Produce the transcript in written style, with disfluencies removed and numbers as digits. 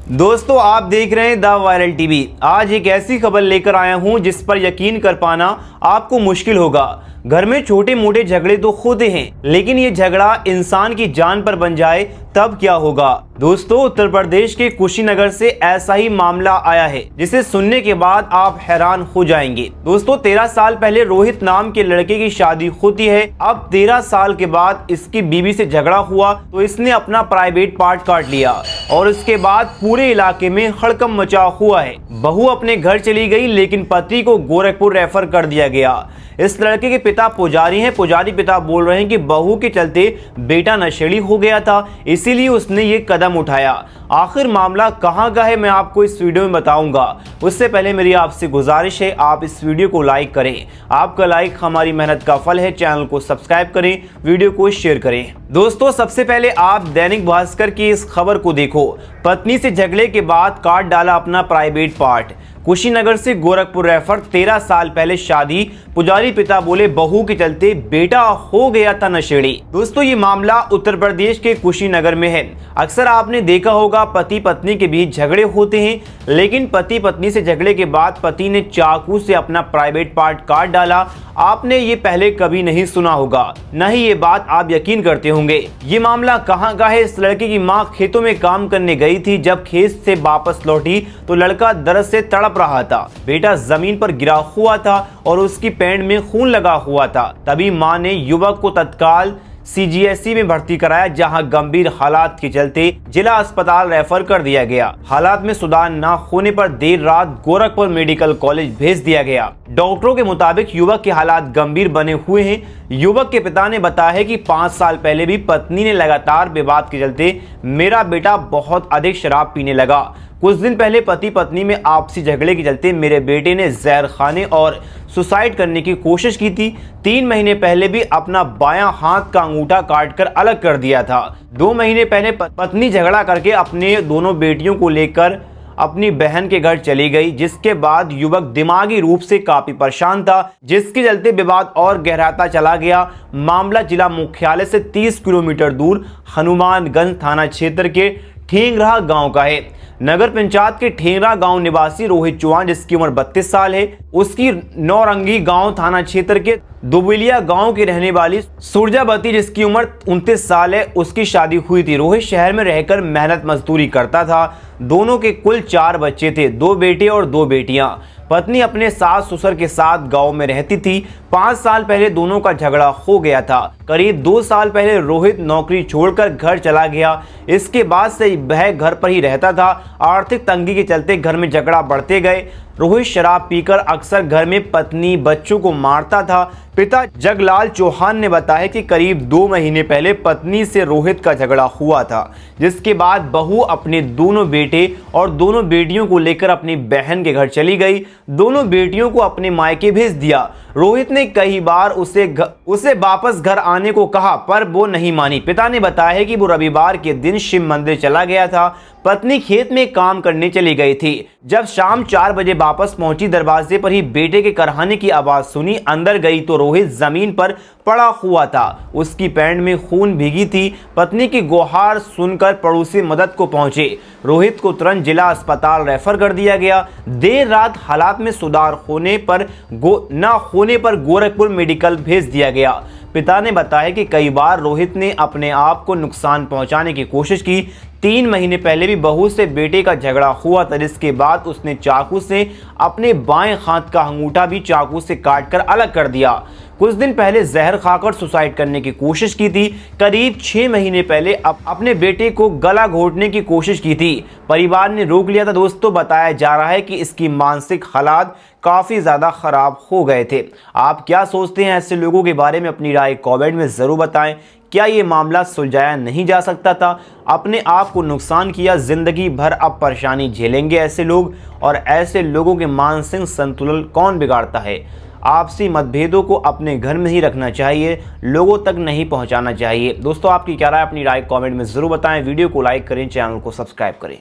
दोस्तों आप देख रहे हैं द वायरल टीवी। आज एक ऐसी खबर लेकर आया हूं जिस पर यकीन कर पाना आपको मुश्किल होगा। घर में छोटे मोटे झगड़े तो होते हैं, लेकिन ये झगड़ा इंसान की जान पर बन जाए तब क्या होगा। दोस्तों उत्तर प्रदेश के कुशीनगर से ऐसा ही मामला आया है जिसे सुनने के बाद आप हैरान हो जाएंगे। दोस्तों 13 साल पहले रोहित नाम के लड़के की शादी होती है। अब 13 साल के बाद इसकी बीवी से झगड़ा हुआ तो इसने अपना प्राइवेट पार्ट काट लिया और इसके बाद पूरे इलाके में हड़कंप मचा हुआ है। बहू अपने घर चली गई, लेकिन पति को गोरखपुर रेफर कर दिया गया। इस लड़के के पिता पुजारी हैं। पुजारी पिता बोल रहे हैं कि बहू के चलते बेटा नशेड़ी हो गया था, इसीलिए उसने ये कदम उठाया। आखिर मामला कहां का है मैं आपको इस वीडियो में बताऊंगा। उससे पहले मेरी आपसे गुजारिश है, आप इस वीडियो को लाइक करें। आपका लाइक हमारी मेहनत का फल है। चैनल को सब्सक्राइब करें, वीडियो को शेयर करें। दोस्तों सबसे पहले आप दैनिक भास्कर की इस खबर को देखो। पत्नी से झगड़े के बाद काट डाला अपना प्राइवेट पार्ट। कुशीनगर से गोरखपुर रेफर, 13 साल पहले शादी। पुजारी पिता बोले बहू के चलते बेटा हो गया था नशेड़ी। दोस्तों ये मामला उत्तर प्रदेश के कुशीनगर में है। अक्सर आपने देखा होगा पति पत्नी के बीच झगड़े होते हैं, लेकिन पति पत्नी से झगड़े के बाद पति ने चाकू से अपना प्राइवेट पार्ट काट डाला। आपने ये पहले कभी नहीं सुना होगा, न ही ये बात आप यकीन करते होंगे। ये मामला कहाँ का है। इस लड़के की माँ खेतों में काम करने गई थी। जब खेत से वापस लौटी तो लड़का दर्द से तड़प रहा था। बेटा जमीन पर गिरा हुआ था और उसकी पैंट में खून लगा हुआ था। तभी मां ने युवक को तत्काल CGSC में भर्ती कराया, जहां गंभीर हालात के चलते जिला अस्पताल रेफर कर दिया गया। हालात में सुधार न होने पर देर रात गोरखपुर मेडिकल कॉलेज भेज दिया गया। डॉक्टरों के मुताबिक युवक के हालात गंभीर बने हुए हैं। युवक के पिता ने बताया है कि 5 साल पहले भी पत्नी ने लगातार विवाद के चलते मेरा बेटा बहुत अधिक शराब पीने लगा। कुछ दिन पहले पति पत्नी में आपसी झगड़े के चलते मेरे बेटे ने जहर खाने और सुसाइड करने की कोशिश की थी। 3 महीने पहले भी अपना बायां हाथ का अंगूठा काटकर अलग कर दिया था। 2 महीने पहले पत्नी झगड़ा करके अपने दोनों बेटियों को लेकर अपनी बहन के घर चली गई, जिसके बाद युवक दिमागी रूप से काफी परेशान था, जिसके चलते विवाद और गहराता चला गया। मामला जिला मुख्यालय से 30 किलोमीटर दूर हनुमानगंज थाना क्षेत्र के ठेंगरा गांव का है। नगर पंचायत के ठेंगरा गांव निवासी रोहित चौहान, जिसकी उम्र 32 साल है, उसकी नौरंगी गांव थाना क्षेत्र के दुबिलिया गांव की रहने वाली सुरजावती, जिसकी उम्र 29 साल है, उसकी शादी हुई थी। रोहित शहर में रहकर मेहनत मजदूरी करता था। दोनों के कुल 4 बच्चे थे, 2 बेटे और 2 बेटियां। पत्नी अपने सास ससुर के साथ गांव में रहती थी। 5 साल पहले दोनों का झगड़ा हो गया था। करीब 2 साल पहले रोहित नौकरी छोड़कर घर चला गया। इसके बाद से वह घर पर ही रहता था। आर्थिक तंगी के चलते घर में झगड़ा बढ़ते गए। रोहित शराब पीकर अक्सर घर में पत्नी बच्चों को मारता था। पिता जगलाल चौहान ने बताया कि करीब 2 महीने पहले पत्नी से रोहित का झगड़ा हुआ था, जिसके बाद बहू अपने दोनों बेटे और दोनों बेटियों को लेकर अपनी बहन के घर चली गई। दोनों बेटियों को अपने मायके भेज दिया। रोहित ने कई बार उसे वापस घर आने को कहा, पर वो नहीं मानी। पिता ने बताया है कि वो रविवार के दिन शिव मंदिर चला गया था। पत्नी खेत में काम करने चली गई थी। जब शाम 4 बजे वापस पहुंची, दरवाजे पर ही बेटे के करहाने की आवाज सुनी। अंदर गई तो रोहित जमीन पर पड़ा हुआ था। उसकी पैंट में खून भीगी थी। पत्नी की गुहार सुनकर पड़ोसी मदद को पहुंचे। रोहित को तुरंत जिला अस्पताल रेफर कर दिया गया। देर रात हालात में सुधार होने पर गोरखपुर मेडिकल भेज दिया गया। पिता ने बताया कि कई बार रोहित ने अपने आप को नुकसान पहुंचाने की कोशिश की। 3 महीने पहले भी बहू से बेटे का झगड़ा हुआ था, जिसके बाद उसने चाकू से अपने बाएं हाथ का अंगूठा भी चाकू से काटकर अलग कर दिया। कुछ दिन पहले जहर खाकर सुसाइड करने की कोशिश की थी। करीब 6 महीने पहले अपने बेटे को गला घोटने की कोशिश की थी। परिवार ने रोक लिया था। दोस्तों बताया जा रहा है कि इसकी मानसिक हालात काफी ज्यादा खराब हो गए थे। आप क्या सोचते हैं ऐसे लोगों के बारे में? अपनी राय कमेंट में जरूर बताएं। क्या ये मामला सुलझाया नहीं जा सकता था? अपने आप को नुकसान किया, जिंदगी भर अब परेशानी झेलेंगे ऐसे लोग। और ऐसे लोगों के मानसिक संतुलन कौन बिगाड़ता है? आपसी मतभेदों को अपने घर में ही रखना चाहिए, लोगों तक नहीं पहुंचाना चाहिए। दोस्तों आपकी क्या राय? अपनी राय कमेंट में जरूर बताएं। वीडियो को लाइक करें, चैनल को सब्सक्राइब करें।